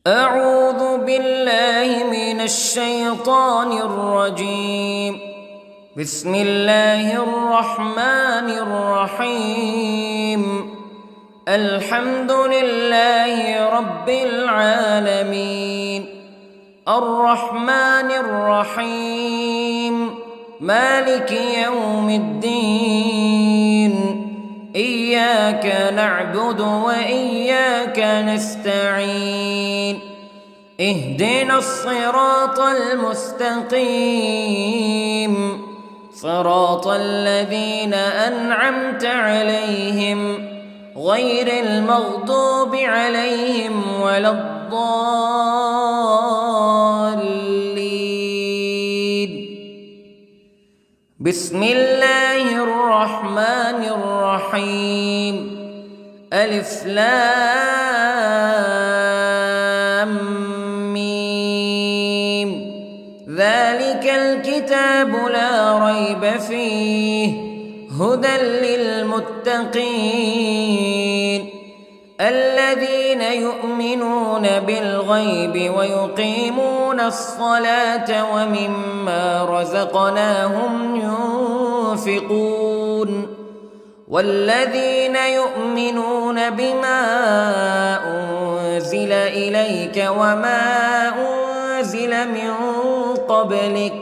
أعوذ بالله من الشيطان الرجيم. بسم الله الرحمن الرحيم. الحمد لله رب العالمين، الرحمن الرحيم، مالك يوم الدين. إياك نعبد وإياك نستعين. اهدنا الصراط المستقيم، صراط الذين أنعمت عليهم غير المغضوب عليهم ولا الضالين. بسم الله الرحمن الرحيم. ألف لام ميم. ذلك الكتاب لا ريب فيه هدى للمتقين الذين يؤمنون بالغيب ويقيمون الصلاة ومما رزقناهم ينفقون والذين يؤمنون بما أنزل إليك وما أنزل من قبلك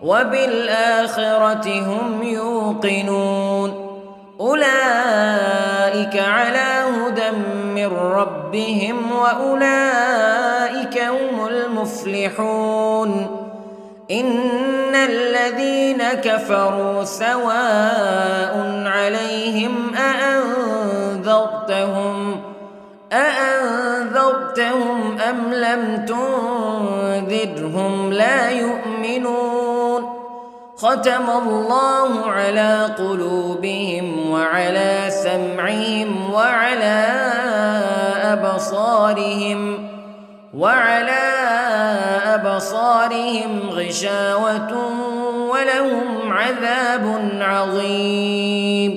وبالآخرة هم يوقنون. أولئك على هدى من ربهم وأولئك هم المفلحون. إن الذين كفروا سواء عليهم أأنذرتهم أم لم تنذرهم لا يؤمنون. ختم الله على قلوبهم وعلى سمعهم وعلى أبصارهم غشاوة ولهم عذاب عظيم.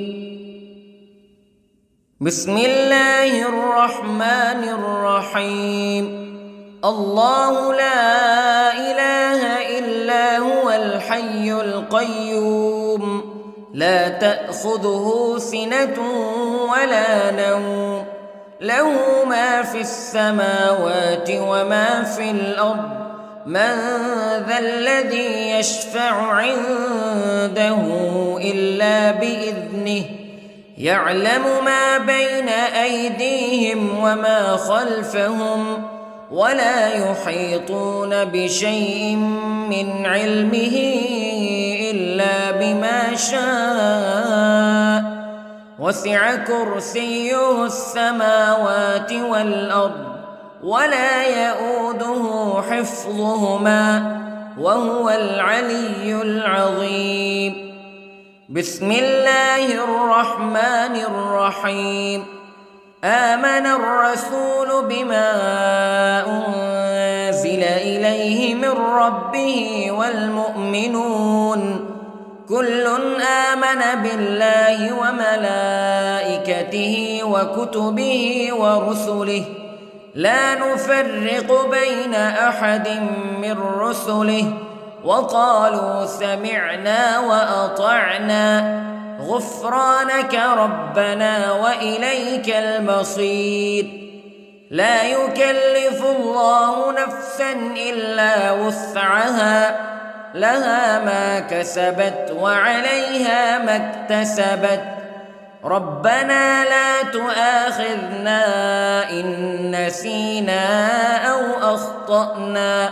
بسم الله الرحمن الرحيم. الله لا إله إلا هو الحي القيوم لا تأخذه سنة ولا نوم له ما في السماوات وما في الأرض. من ذا الذي يشفع عنده إلا بإذنه يعلم ما بين أيديهم وما خلفهم ولا يحيطون بشيء من علمه إلا بما شاء. وسع كرسيه السماوات والأرض ولا يؤوده حفظهما وهو العلي العظيم. بسم الله الرحمن الرحيم. آمن الرسول بما أنزل إليه من ربه والمؤمنون كل آمن بالله وملائكته وكتبه ورسله لا نفرق بين أحد من رسله وقالوا سمعنا وأطعنا غفرانك ربنا وإليك المصير. لا يكلف الله نفسا إلا وسعها لها ما كسبت وعليها ما اكتسبت. ربنا لا تؤاخذنا إن نسينا أو أخطأنا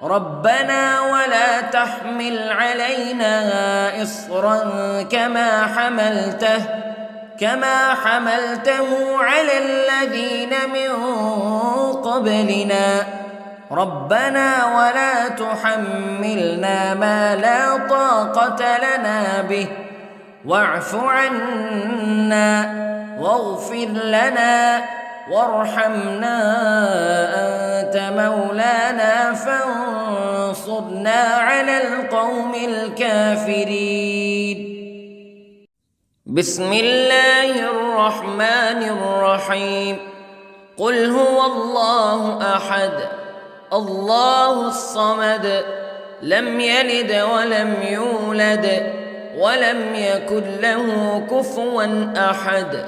ربنا ولا تحمل علينا إصرا كما حملته على الذين من قبلنا ربنا ولا تحملنا ما لا طاقة لنا به واعف عنا واغفر لنا وارحمنا أنت مولانا فانصرنا على القوم الكافرين. بسم الله الرحمن الرحيم. قل هو الله أحد الله الصمد لم يلد ولم يولد ولم يكن له كفوا أحد.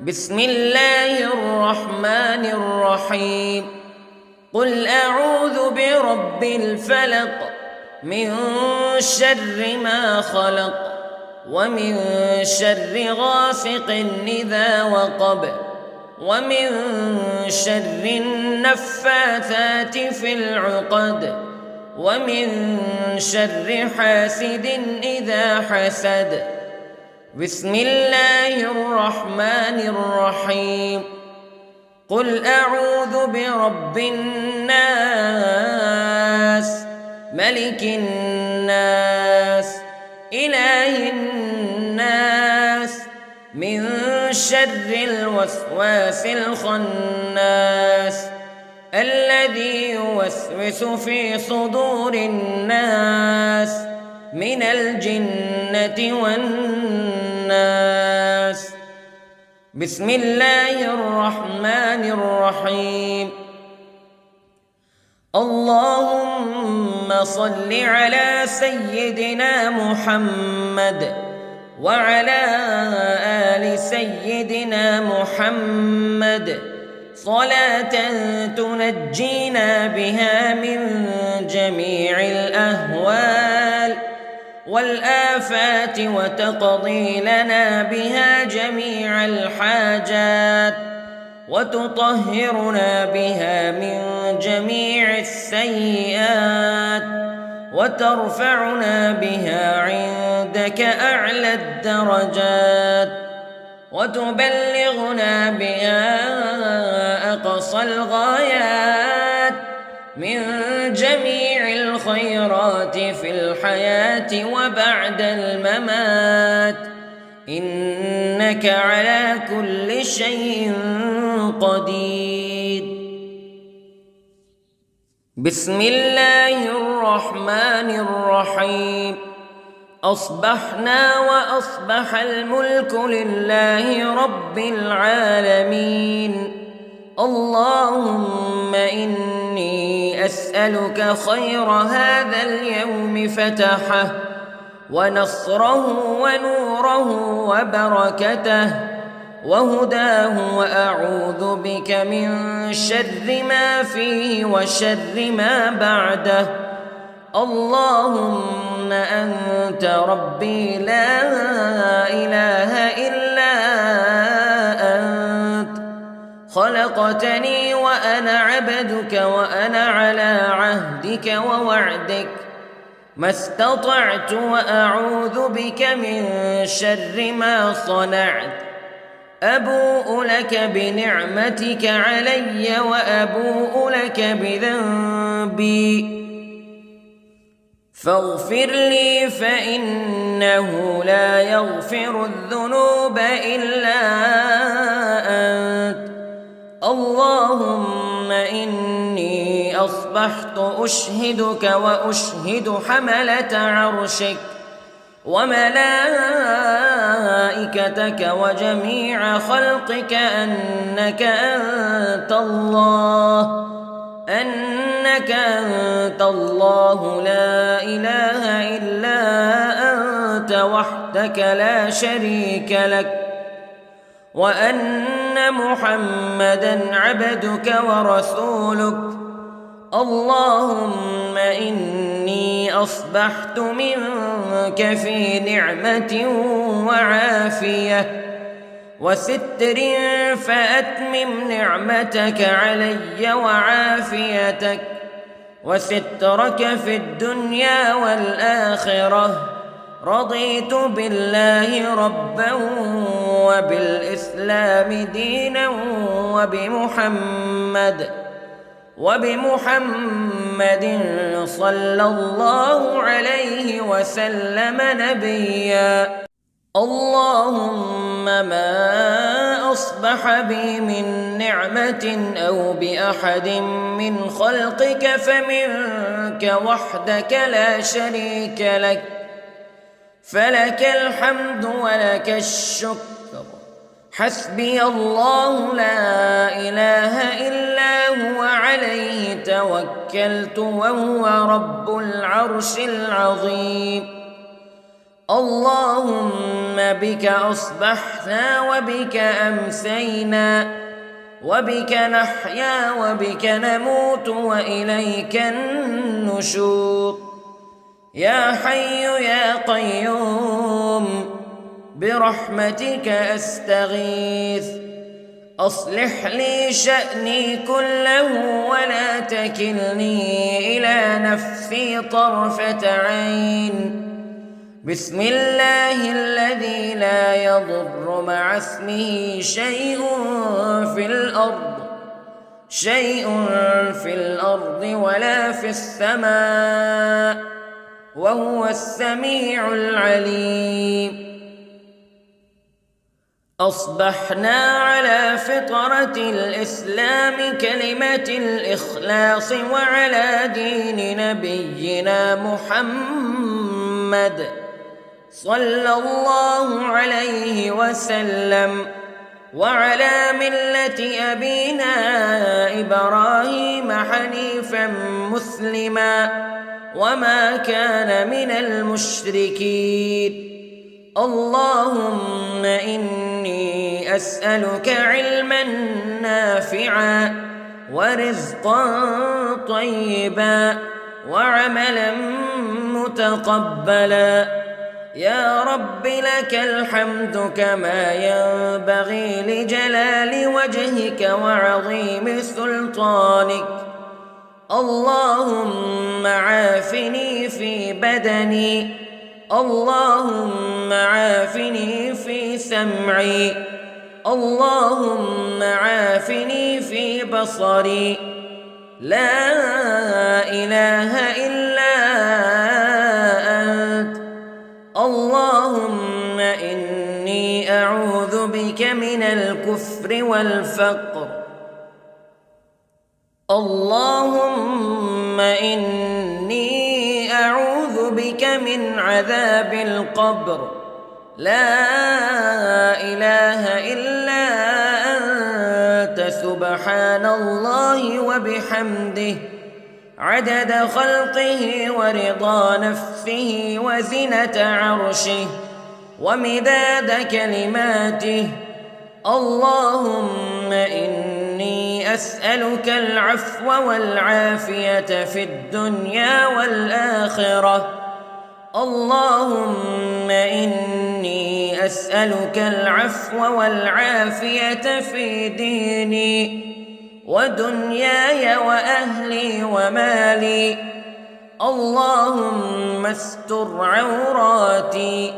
بسم الله الرحمن الرحيم. قل أعوذ برب الفلق من شر ما خلق ومن شر غاسق إذا وقب ومن شر النفاثات في العقد ومن شر حاسد إذا حسد. بسم الله الرحمن الرحيم. قل أعوذ برب الناس ملك الناس إله الناس من شر الوسواس الخناس الذي يوسوس في صدور الناس من الجنة والناس. بسم الله الرحمن الرحيم. اللهم صل على سيدنا محمد وعلى آل سيدنا محمد صلاة تنجينا بها من جميع الأهوال والآفات وتقضي لنا بها جميع الحاجات وتطهرنا بها من جميع السيئات وترفعنا بها عندك أعلى الدرجات وتبلغنا بها أقصى الغايات من جميع الخيرات في الحياة وبعد الممات إنك على كل شيء قدير. بسم الله الرحمن الرحيم. أصبحنا وأصبح الملك لله رب العالمين. اللهم إني أسألك خير هذا اليوم فتحه ونصره ونوره وبركته وهداه وأعوذ بك من شر ما فيه وشر ما بعده. اللهم أنت ربي لا إله إلا أنت خلقتني وأنا عبدك وأنا على عهدك ووعدك ما استطعت وأعوذ بك من شر ما صنعت. أبوء لك بنعمتك علي وأبوء لك بذنبي فاغفر لي فإنه لا يغفر الذنوب إلا أنت. اللهم إني أصبحت أشهدك وأشهد حملة عرشك وملائكتك وجميع خلقك أنك أنت الله لا إله إلا أنت وحدك لا شريك لك وأن محمدًا عبدك ورسولك. اللهم إني أصبحت منك في نعمة وعافية وستر فأتمم نعمتك علي وعافيتك وسترك في الدنيا والآخرة. رضيت بالله ربا وبالإسلام دينا وبمحمد صلى الله عليه وسلم نبيا. اللهم ما أصبح بي من نعمة أو بأحد من خلقك فمنك وحدك لا شريك لك فلك الحمد ولك الشكر حسبي الله لا إله إلا هو عليه توكلت وهو رب العرش العظيم. اللهم بك أصبحنا وبك أمسينا وبك نحيا وبك نموت وإليك النشور. يا حي يا قيوم برحمتك أستغيث، أصلح لي شأني كله ولا تكلني إلى نفسي طرفة عين. بسم الله الذي لا يضر مع اسمه شيء في الأرض ولا في السماء وهو السميع العليم. أصبحنا على فطرة الإسلام كلمة الإخلاص وعلى دين نبينا محمد صلى الله عليه وسلم وعلى ملة أبينا إبراهيم حنيفا مسلما وما كان من المشركين. اللهم إني أسألك علما نافعا ورزقا طيبا وعملا متقبلا. يا رب لك الحمد كما ينبغي لجلال وجهك وعظيم سلطانك. اللهم عافني في بدني، اللهم عافني في سمعي، اللهم عافني في بصري. لا إله إلا أنت. اللهم إني أعوذ بك من الكفر والفقر. اللهم إني أعوذ بك من عذاب القبر. لا إله إلا أنت سبحان الله وبحمده عدد خلقه ورضا نفسه وزنة عرشه ومداد كلماته. اللهم إني أسألك العفو والعافية في الدنيا والآخرة. اللهم إني أسألك العفو والعافية في ديني ودنياي وأهلي ومالي. اللهم استر عوراتي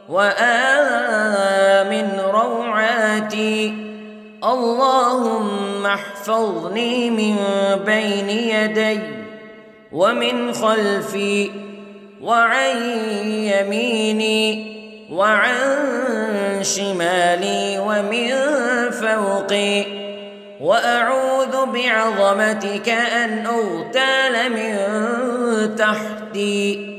وآمن روعاتي. اللهم احفظني من بين يدي ومن خلفي وعن يميني وعن شمالي ومن فوقي، وأعوذ بعظمتك أن أغتال من تحتي.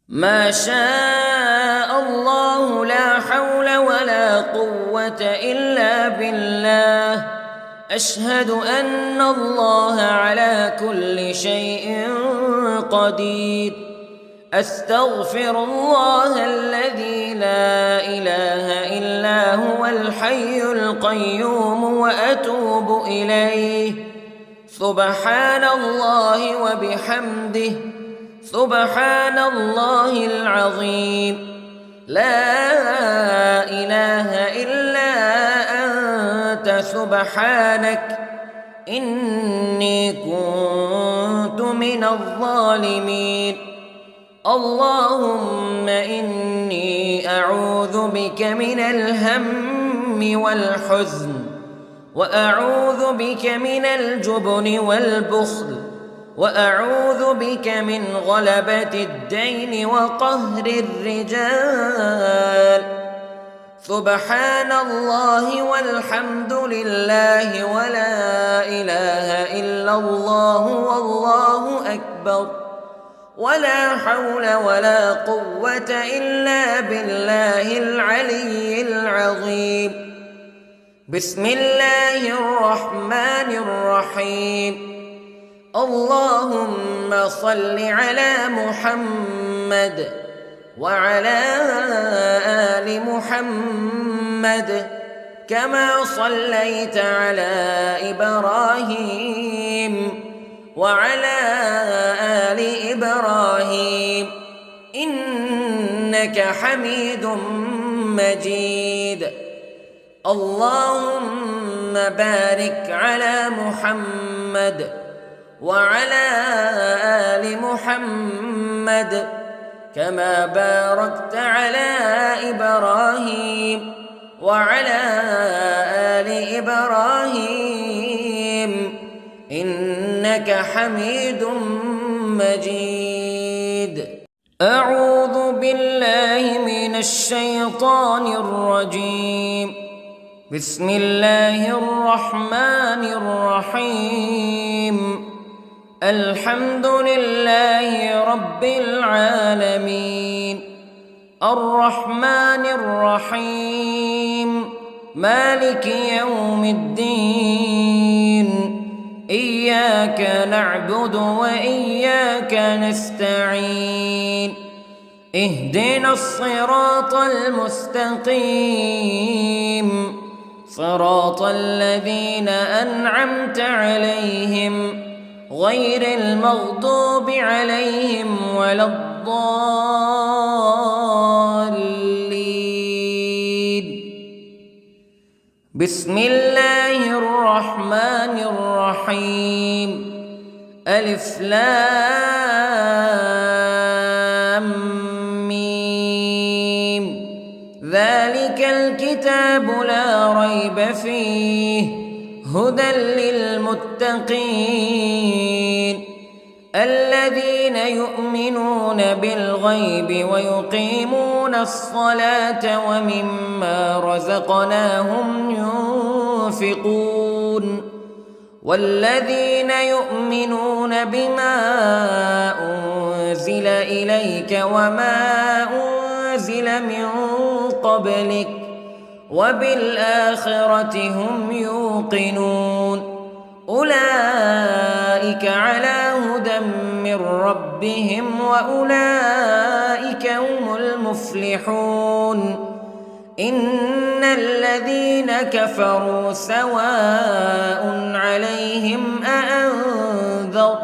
ما شاء الله لا حول ولا قوة إلا بالله. أشهد أن الله على كل شيء قدير. أستغفر الله الذي لا إله إلا هو الحي القيوم وأتوب إليه. سبحان الله وبحمده سبحان الله العظيم. لا إله إلا أنت سبحانك إني كنت من الظالمين. اللهم إني أعوذ بك من الهم والحزن، وأعوذ بك من الجبن والبخل، وأعوذ بك من غلبة الدين وقهر الرجال. سبحان الله والحمد لله ولا إله إلا الله والله أكبر. ولا حول ولا قوة إلا بالله العلي العظيم. بسم الله الرحمن الرحيم. اللهم صل على محمد وعلى آل محمد كما صليت على إبراهيم وعلى آل إبراهيم إنك حميد مجيد. اللهم بارك على محمد وعلى آل محمد كما باركت على إبراهيم وعلى آل إبراهيم إنك حميد مجيد. أعوذ بالله من الشيطان الرجيم. بسم الله الرحمن الرحيم. الحمد لله رب العالمين الرحمن الرحيم مالك يوم الدين إياك نعبد وإياك نستعين اهدنا الصراط المستقيم صراط الذين أنعمت عليهم غير المغضوب عليهم ولا الضالين. بسم الله الرحمن الرحيم. ألف لام ميم ذلك الكتاب لا ريب فيه هدى للمتقين الذين يؤمنون بالغيب ويقيمون الصلاة ومما رزقناهم ينفقون والذين يؤمنون بما أنزل إليك وما أنزل من قبلك وبالآخرة هم يوقنون أولئك على هدى من ربهم وأولئك هم المفلحون. إن الذين كفروا سواء عليهم أأنذرتهم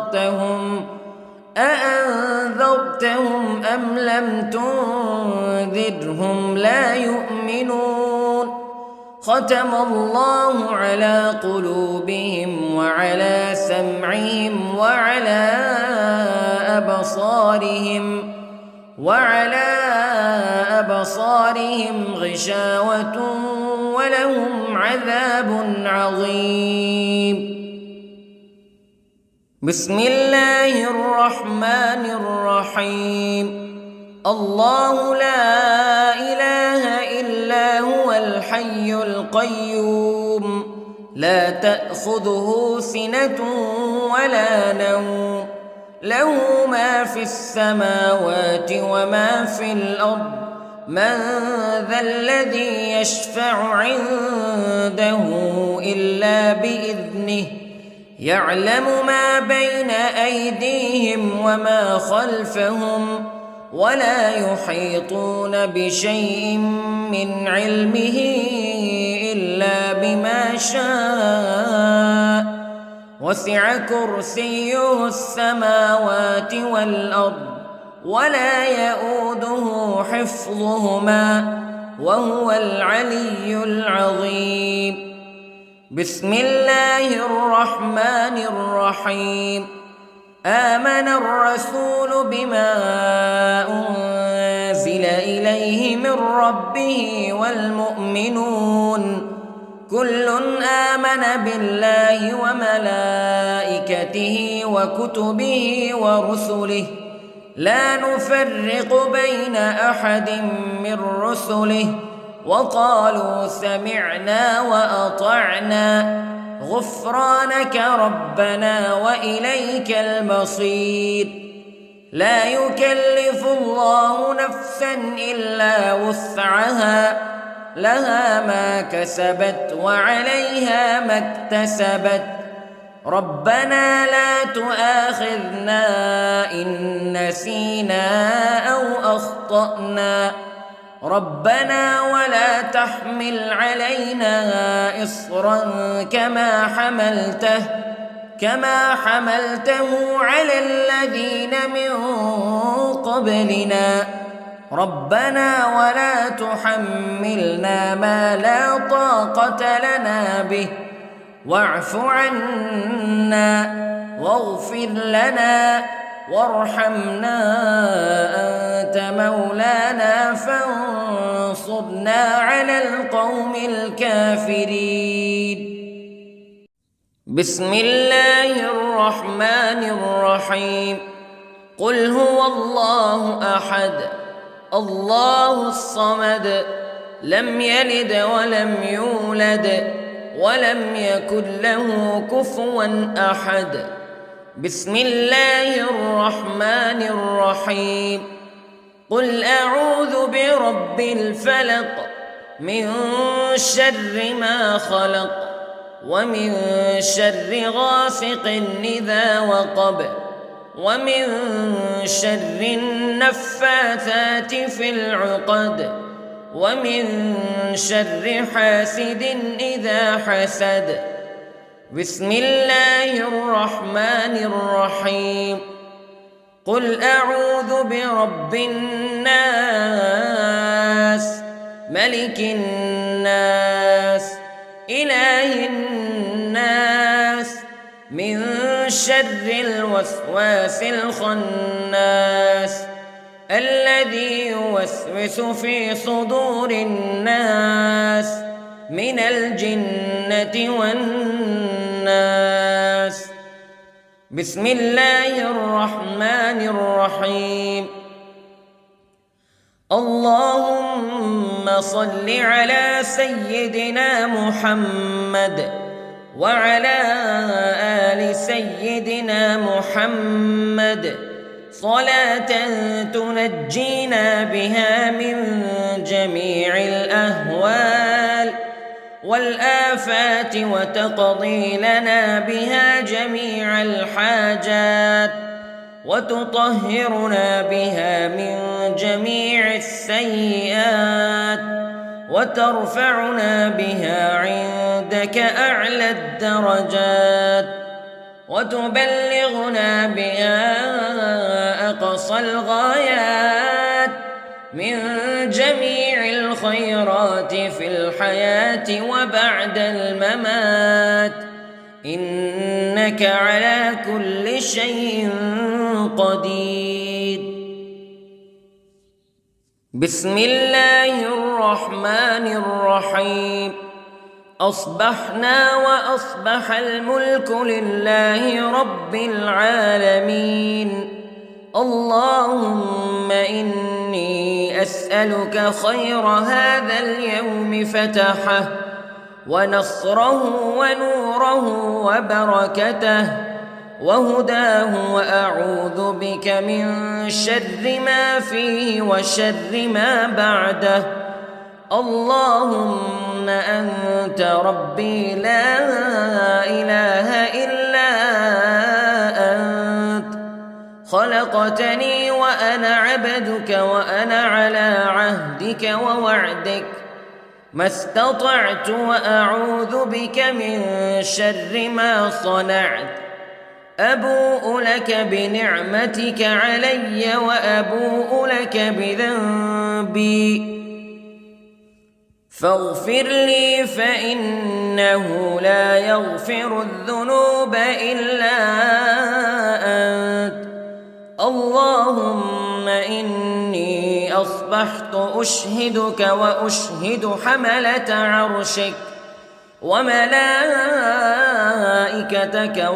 أم لم تنذرهم لا يؤمنون. ختم الله على قلوبهم وعلى سمعهم وعلى أبصارهم غشاوة ولهم عذاب عظيم. بسم الله الرحمن الرحيم. الله لا إله إلا هو الحي القيوم لا تأخذه سنة ولا نوم له ما في السماوات وما في الأرض من ذا الذي يشفع عنده إلا بإذنه يعلم ما بين أيديهم وما خلفهم ولا يحيطون بشيء من علمه إلا بما شاء وسع كرسيه السماوات والأرض ولا يؤوده حفظهما وهو العلي العظيم. بسم الله الرحمن الرحيم. آمن الرسول بما أنزل إليه من ربه والمؤمنون كل آمن بالله وملائكته وكتبه ورسله لا نفرق بين أحد من رسله وقالوا سمعنا وأطعنا غفرانك ربنا وإليك المصير. لا يكلف الله نفسا إلا وسعها لها ما كسبت وعليها ما اكتسبت ربنا لا تؤاخذنا إن نسينا أو أخطأنا ربنا ولا تحمل علينا إصرا كما حملته على الذين من قبلنا ربنا ولا تحملنا ما لا طاقة لنا به واعف عنا واغفر لنا وارحمنا أنت مولانا فانصرنا على القوم الكافرين. بسم الله الرحمن الرحيم. قل هو الله أحد الله الصمد لم يلد ولم يولد ولم يكن له كفوا أحد. بسم الله الرحمن الرحيم. قل أعوذ برب الفلق من شر ما خلق ومن شر غاسق إذا وقب ومن شر النفاثات في العقد ومن شر حاسد إذا حسد. بسم الله الرحمن الرحيم. قل أعوذ برب الناس ملك الناس إله الناس من شر الوسواس الخناس الذي يوسوس في صدور الناس من الجنة والناس. بسم الله الرحمن الرحيم. اللهم صل على سيدنا محمد وعلى آل سيدنا محمد صلاة تنجينا بها من جميع الأهوال والآفات وتقضي لنا بها جميع الحاجات وتطهرنا بها من جميع السيئات وترفعنا بها عندك أعلى الدرجات وتبلغنا بها أقصى الغايات من جميع الخيرات في الحياة وبعد الممات إنك على كل شيء قدير. بسم الله الرحمن الرحيم. أصبحنا وأصبح الملك لله رب العالمين. اللهم إني أسألك خير هذا اليوم فتحه ونصره ونوره وبركته وهداه وأعوذ بك من شر ما فيه وشر ما بعده. اللهم أنت ربي لا إله إلا أنت خلقتني وأنا عبدك وأنا على عهدك ووعدك ما استطعت وأعوذ بك من شر ما صنعت. أبوء لك بنعمتك علي وأبوء لك بذنبي فاغفر لي فإنه لا يغفر الذنوب إلا أنت. اللهم إني أصبحت أشهدك وأشهد حملة عرشك وملائكتك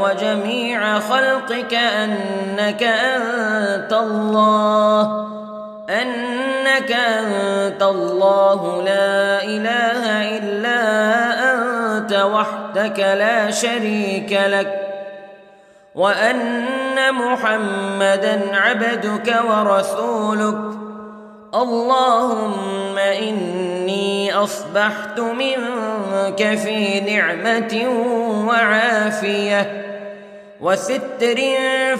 وجميع خلقك أنك أنت الله لا إله إلا أنت وحدك لا شريك لك وأن أن محمدًا عبدك ورسولك. اللهم إني أصبحت منك في نعمة وعافية وستر،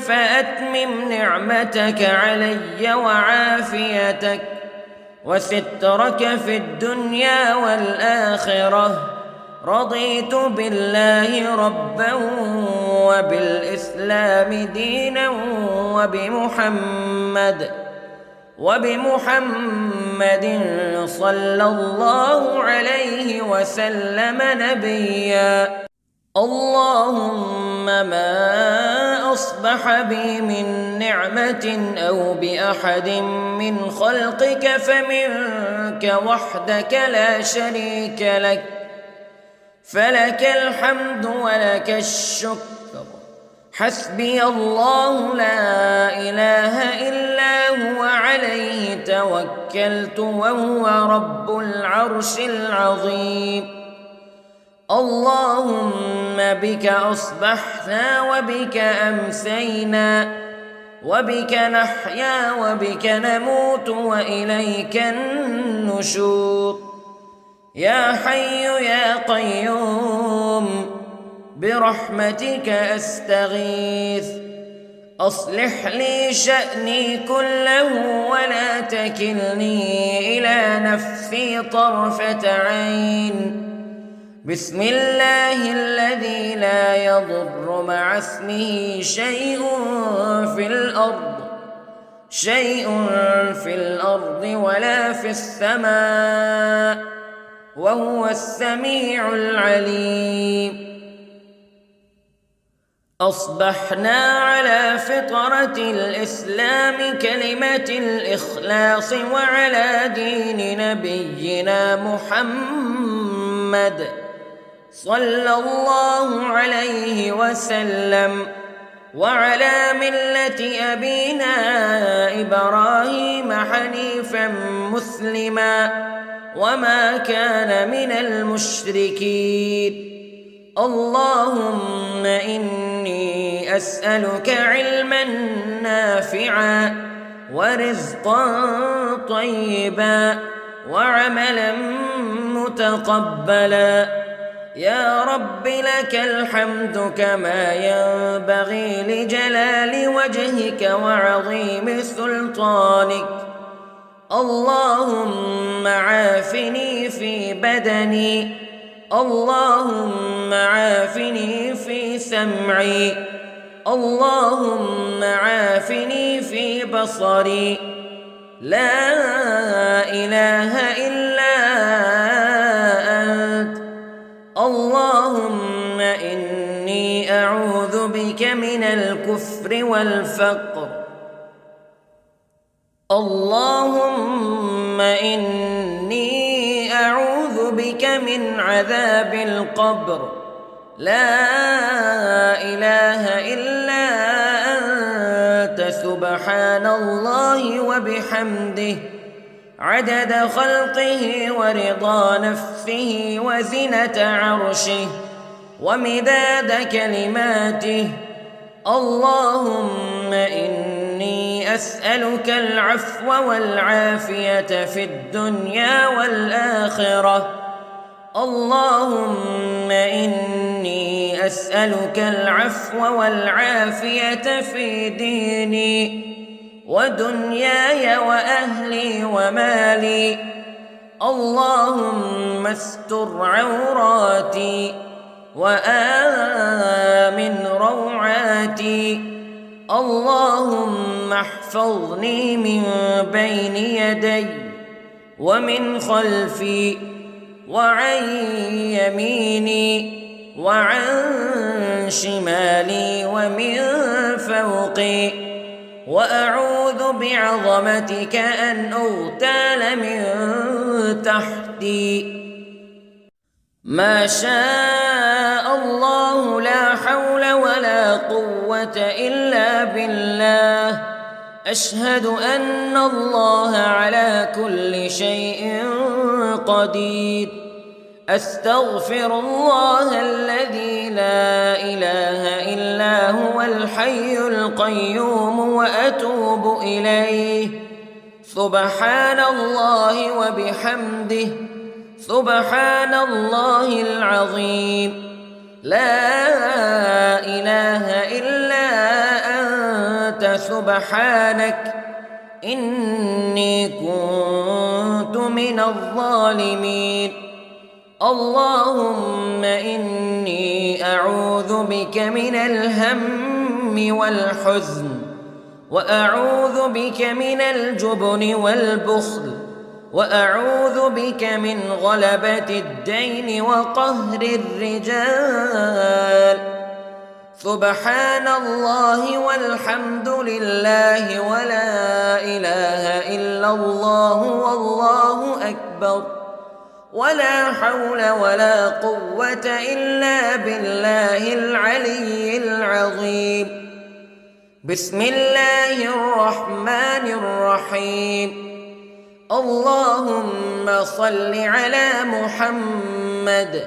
فأتمم نعمتك علي وعافيتك وسترك في الدنيا والآخرة. رضيت بالله ربا وبالإسلام دينا وبمحمد صلى الله عليه وسلم نبيا. اللهم ما أصبح بي من نعمة أو بأحد من خلقك فمنك وحدك لا شريك لك، فلك الحمد ولك الشكر. حسبي الله لا إله إلا هو، عليه توكلت وهو رب العرش العظيم. اللهم بك أصبحنا وبك أمسينا وبك نحيا وبك نموت وإليك النشور. يا حي يا قيوم برحمتك أستغيث، أصلح لي شأني كله ولا تكلني إلى نفسي طرفة عين. بسم الله الذي لا يضر مع اسمه شيء في الأرض ولا في السماء، وهو السميع العليم. أصبحنا على فطرة الإسلام كلمة الإخلاص وعلى دين نبينا محمد صلى الله عليه وسلم، وعلى ملة أبينا إبراهيم حنيفا مسلما وما كان من المشركين. اللهم إني أسألك علما نافعا ورزقا طيبا وعملا متقبلا. يا رب لك الحمد كما ينبغي لجلال وجهك وعظيم سلطانك. اللهم عافني في بدني، اللهم عافني في سمعي، اللهم عافني في بصري. لا إله إلا أنت. اللهم إني أعوذ بك من الكفر والفقر. اللهم إني أعوذ بك من عذاب القبر. لا إله إلا أنت، سبحان الله وبحمده، عدد خلقه ورضا نفسه وزنة عرشه ومداد كلماته. اللهم إني أسألك العفو والعافية في الدنيا والآخرة. اللهم إني أسألك العفو والعافية في ديني ودنياي وأهلي ومالي. اللهم استر عوراتي وآمن روعاتي. اللهم احفظني من بين يدي ومن خلفي وعن يميني وعن شمالي ومن فوقي، وأعوذ بعظمتك أن أغتال من تحتي. ما شاء الله لا حول ولا قوة إلا بالله. أشهد أن الله على كل شيء قدير. أستغفر الله الذي لا إله إلا هو الحي القيوم وأتوب إليه. سبحان الله وبحمده، سبحان الله العظيم. لا إله إلا أنت سبحانك إني كنت من الظالمين. اللهم إني أعوذ بك من الهم والحزن، وأعوذ بك من الجبن والبخل، وأعوذ بك من غلبة الدين وقهر الرجال. سبحان الله والحمد لله ولا إله إلا الله والله أكبر، ولا حول ولا قوة إلا بالله العلي العظيم. بسم الله الرحمن الرحيم. اللهم صل على محمد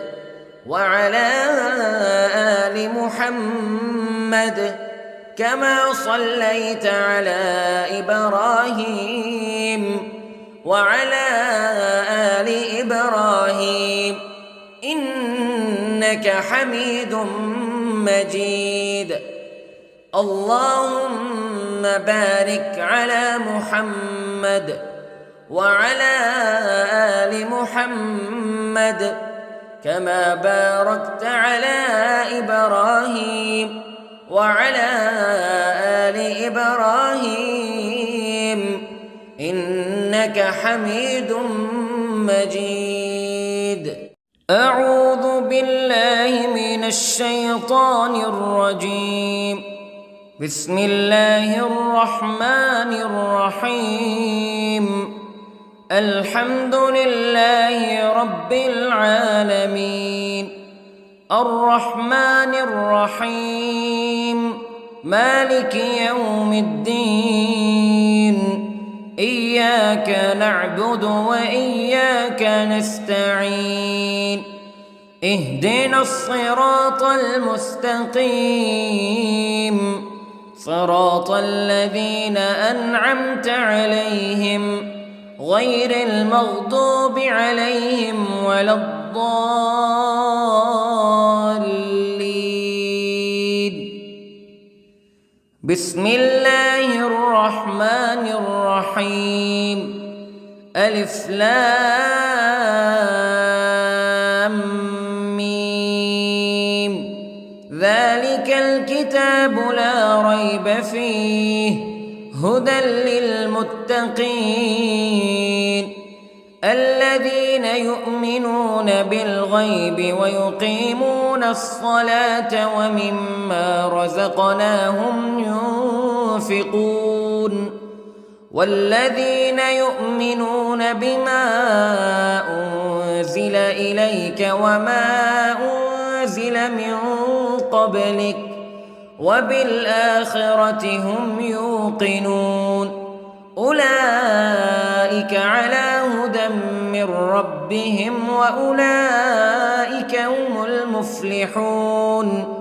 وعلى آل محمد كما صليت على إبراهيم وعلى آل إبراهيم إنك حميد مجيد. اللهم بارك على محمد وعلى آل محمد كما باركت على إبراهيم وعلى آل إبراهيم إنك حميد مجيد. أعوذ بالله من الشيطان الرجيم. بسم الله الرحمن الرحيم. الحمد لله رب العالمين، الرحمن الرحيم، مالك يوم الدين. إياك نعبد وإياك نستعين. اهدنا الصراط المستقيم، صراط الذين أنعمت عليهم غير المغضوب عليهم ولا الضالين. بسم الله الرحمن الرحيم. ألف لام ميم. ذلك الكتاب لا ريب فيه هدى للمتقين الذين يؤمنون بالغيب ويقيمون الصلاة ومما رزقناهم ينفقون والذين يؤمنون بما أنزل إليك وما أنزل من قبلك وبالآخرة هم يوقنون أولئك على هدى من ربهم وأولئك هم المفلحون.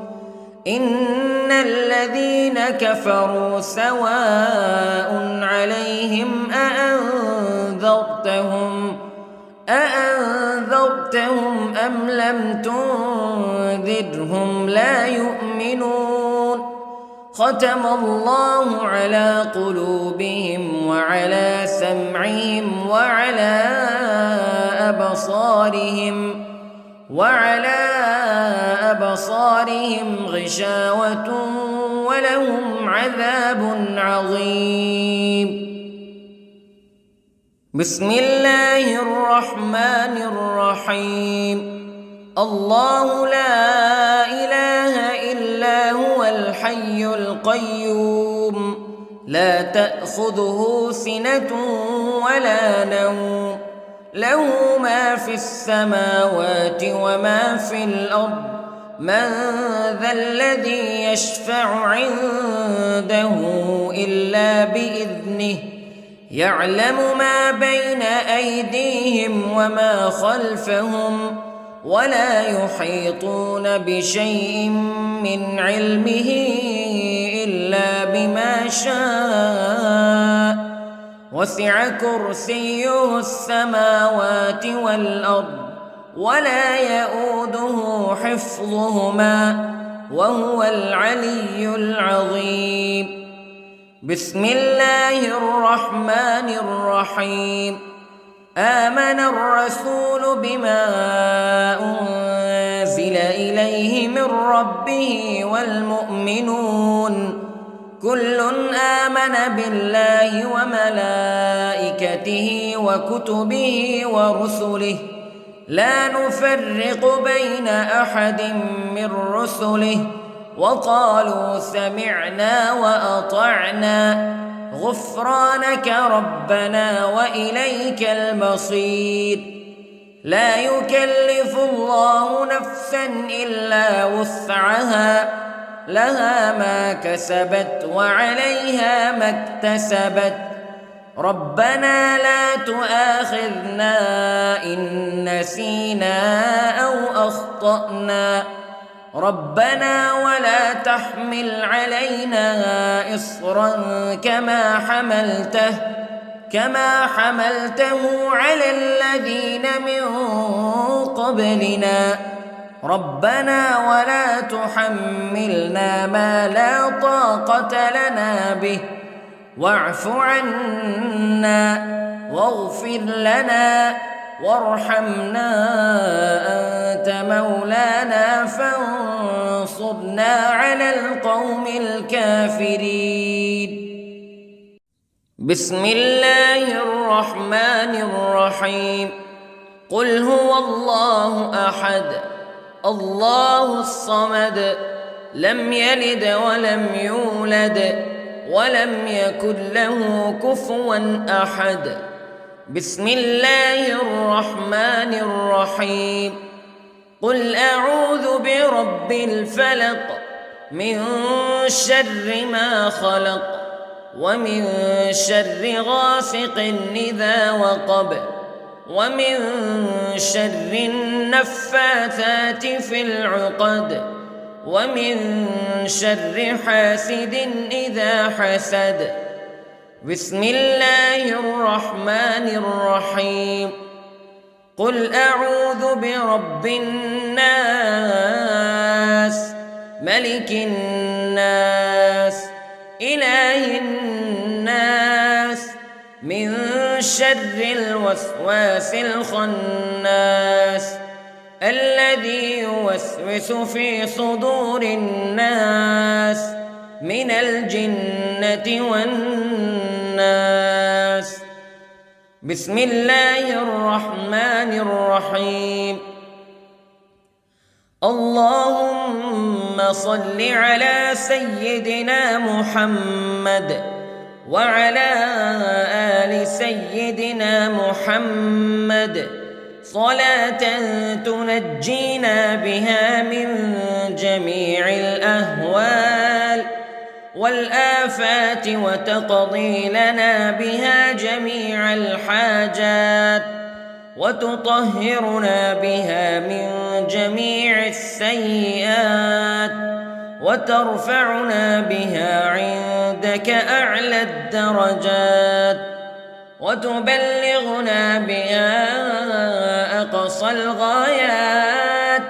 إن الذين كفروا سواء عليهم أأنذرتهم أم لم تنذرهم لا يؤمنون. ختم الله على قلوبهم وعلى سمعهم وعلى أبصارهم غشاوة ولهم عذاب عظيم. بسم الله الرحمن الرحيم. الله لا إله إلا هو الحي القيوم لا تأخذه سنة ولا نوم له ما في السماوات وما في الأرض من ذا الذي يشفع عنده إلا بإذنه يعلم ما بين أيديهم وما خلفهم ولا يحيطون بشيء من علمه إلا بما شاء وسع كرسيه السماوات والأرض ولا يؤوده حفظهما وهو العلي العظيم. بسم الله الرحمن الرحيم. آمن الرسول بما أنزل إليه من ربه والمؤمنون كل آمن بالله وملائكته وكتبه ورسله لا نفرق بين أحد من رسله وقالوا سمعنا وأطعنا غفرانك ربنا وإليك المصير. لا يكلف الله نفسا إلا وسعها لها ما كسبت وعليها ما اكتسبت ربنا لا تؤاخذنا إن نسينا أو أخطأنا ربنا ولا تحمل علينا إصرا كما حملته على الذين من قبلنا ربنا ولا تحملنا ما لا طاقة لنا به واعف عنا واغفر لنا وارحمنا أنت مولانا فانصرنا على القوم الكافرين. بسم الله الرحمن الرحيم. قل هو الله أحد الله الصمد لم يلد ولم يولد ولم يكن له كفوا أحد. بسم الله الرحمن الرحيم. قل أعوذ برب الفلق من شر ما خلق ومن شر غاسق إذا وقب ومن شر النفاثات في العقد ومن شر حاسد إذا حسد. بسم الله الرحمن الرحيم. قل أعوذ برب الناس ملك الناس إله الناس من شر الوسواس الخناس الذي يوسوس في صدور الناس من الجنة والناس. بسم الله الرحمن الرحيم. اللهم صل على سيدنا محمد وعلى آل سيدنا محمد صلاة تنجينا بها من جميع الأهوال والآفات وتقضي لنا بها جميع الحاجات وتطهرنا بها من جميع السيئات وترفعنا بها عندك أعلى الدرجات وتبلغنا بها أقصى الغايات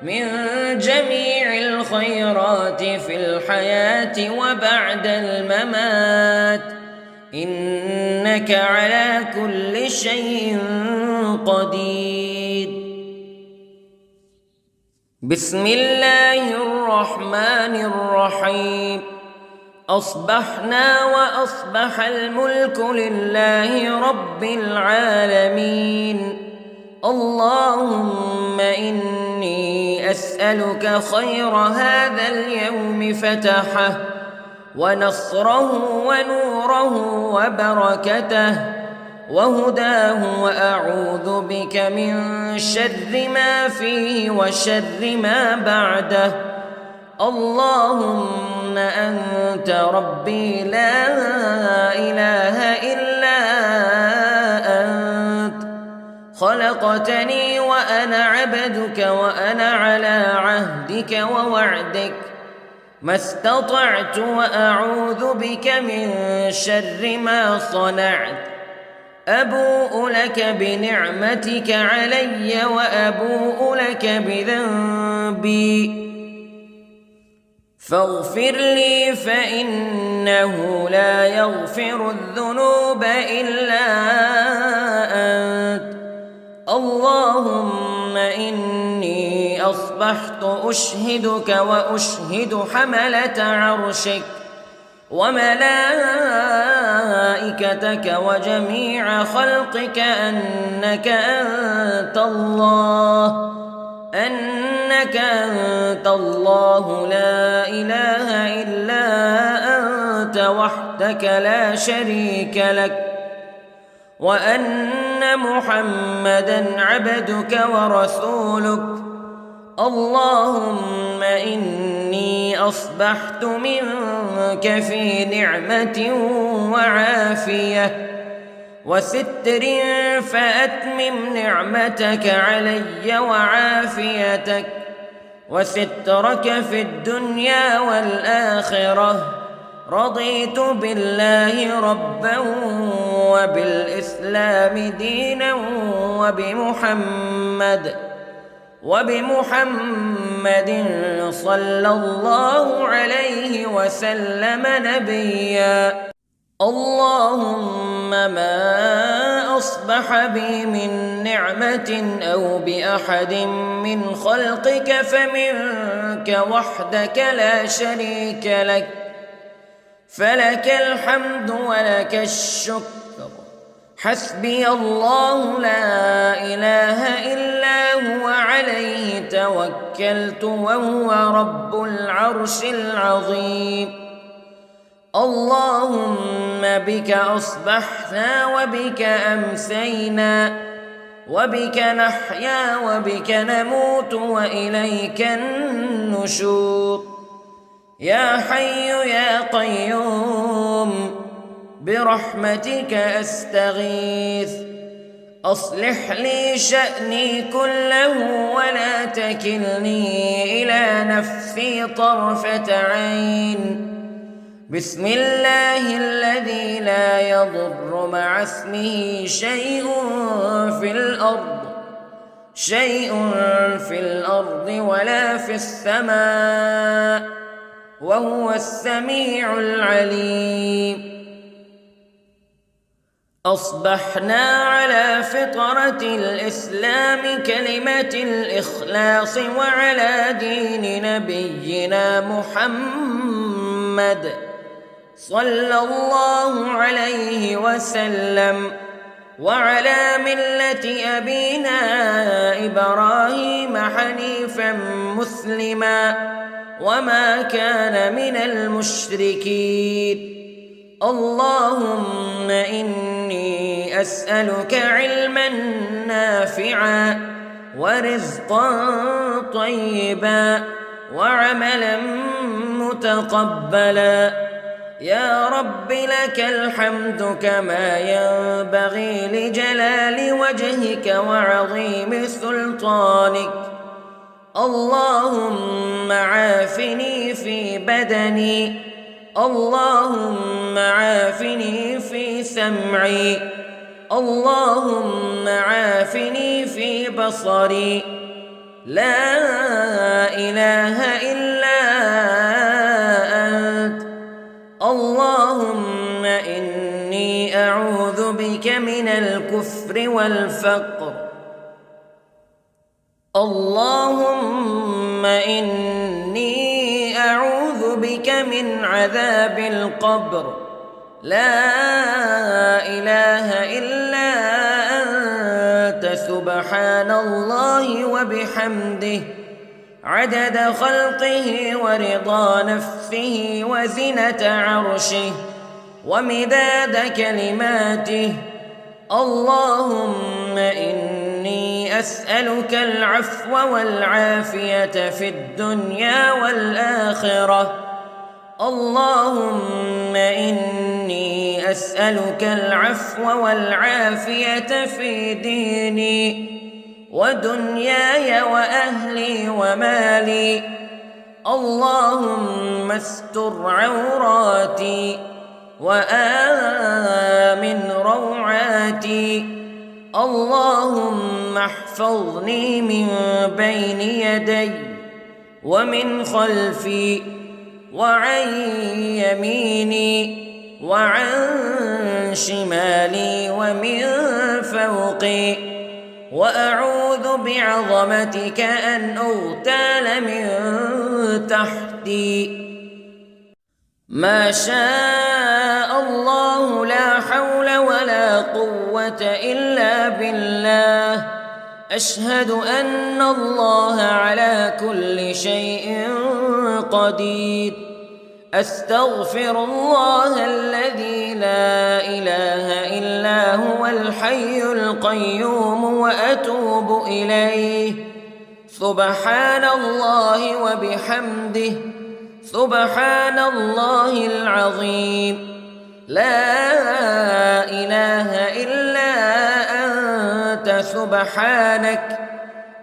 من جميع الخيرات في الحياة وبعد الممات إنك على كل شيء قدير. بسم الله الرحمن الرحيم. أصبحنا وأصبح الملك لله رب العالمين. اللهم إني أسألك خير هذا اليوم فتحه ونصره ونوره وبركته وهداه وأعوذ بك من شر ما فيه وشر ما بعده. اللهم أنت ربي لا إله إلا أنت خلقتني وأنا عبدك وأنا على عهدك ووعدك ما استطعت وأعوذ بك من شر ما صنعت أبوء لك بنعمتك علي وأبوء لك بذنبي فاغفر لي فإنه لا يغفر الذنوب إلا أنت اللهم إني أصبحت أشهدك وأشهد حملة عرشك وملائكتك وجميع خلقك أنك أنت الله لا إله إلا أنت وحدك لا شريك لك وأن محمدًا عبدك ورسولك اللهم إني أصبحت منك في نعمة وعافية وستر فأتمم نعمتك علي وعافيتك وسترك في الدنيا والآخرة رضيت بالله ربا وبالإسلام دينا وبمحمد صلى الله عليه وسلم نبيا اللهم ما أصبح بي من نعمة أو بأحد من خلقك فمنك وحدك لا شريك لك فلك الحمد ولك الشكر حسبي الله لا إله إلا هو عليه توكلت وهو رب العرش العظيم اللهم بك أصبحنا وبك أمسينا وبك نحيا وبك نموت وإليك النشور يا حي يا قيوم برحمتك أستغيث أصلح لي شأني كله ولا تكلني إلى نفسي طرفة عين بسم الله الذي لا يضر مع اسمه شيء في الأرض ولا في السماء وهو السميع العليم أصبحنا على فطرة الإسلام كلمة الإخلاص وعلى دين نبينا محمد صلى الله عليه وسلم وعلى ملة أبينا إبراهيم حنيفا مسلما وما كان من المشركين اللهم إني أسألك علما نافعا ورزقا طيبا وعملا متقبلا يا رب لك الحمد كما ينبغي لجلال وجهك وعظيم سلطانك اللهم عافني في بدني اللهم عافني في سمعي اللهم عافني في بصري لا إله إلا أنت اللهم إني أعوذ بك من الكفر والفقر اللهم إني أعوذ بك من عذاب القبر لا إله إلا أنت سبحان الله وبحمده عدد خلقه ورضا نفسه وزنة عرشه ومداد كلماته اللهم إني أسألك العفو والعافية في الدنيا والآخرة اللهم إني أسألك العفو والعافية في ديني ودنياي وأهلي ومالي. اللهم استر عوراتي وآمن روعاتي. اللهم احفظني من بين يدي ومن خلفي وعن يميني وعن شمالي ومن فوقي، وأعوذ بعظمتك أن أغتال من تحتي. ما شاء الله لا حول ولا قوة إلا بالله. أشهد أن الله على كل شيء قدير. أستغفر الله الذي لا إله إلا هو الحي القيوم وأتوب إليه. سبحان الله وبحمده، سبحان الله العظيم. لا إله إلا أنت سبحانك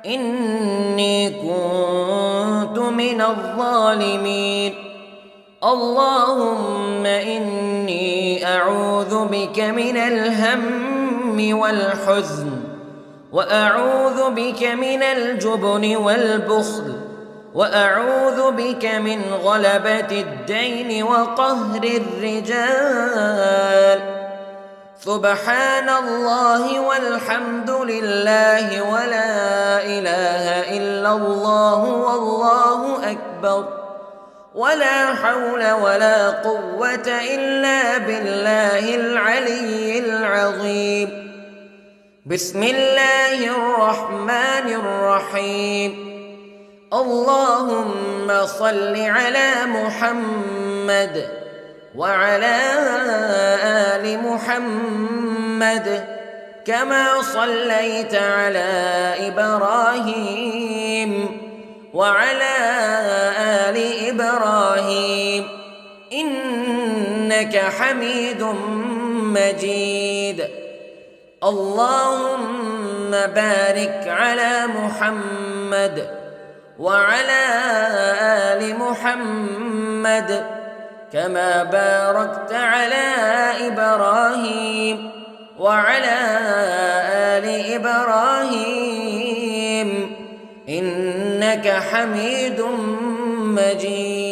إني كنت من الظالمين. اللهم إني أعوذ بك من الهم والحزن، وأعوذ بك من الجبن والبخل، وأعوذ بك من غلبة الدين وقهر الرجال. سبحان الله والحمد لله ولا إله إلا الله والله أكبر، ولا حول ولا قوة إلا بالله العلي العظيم. بسم الله الرحمن الرحيم. اللهم صل على محمد وعلى آل محمد كما صليت على إبراهيم وعلى آل إبراهيم إنك حميد مجيد. اللهم بارك على محمد وعلى آل محمد كما باركت على إبراهيم وعلى آل إبراهيم إنك حميد مجيد.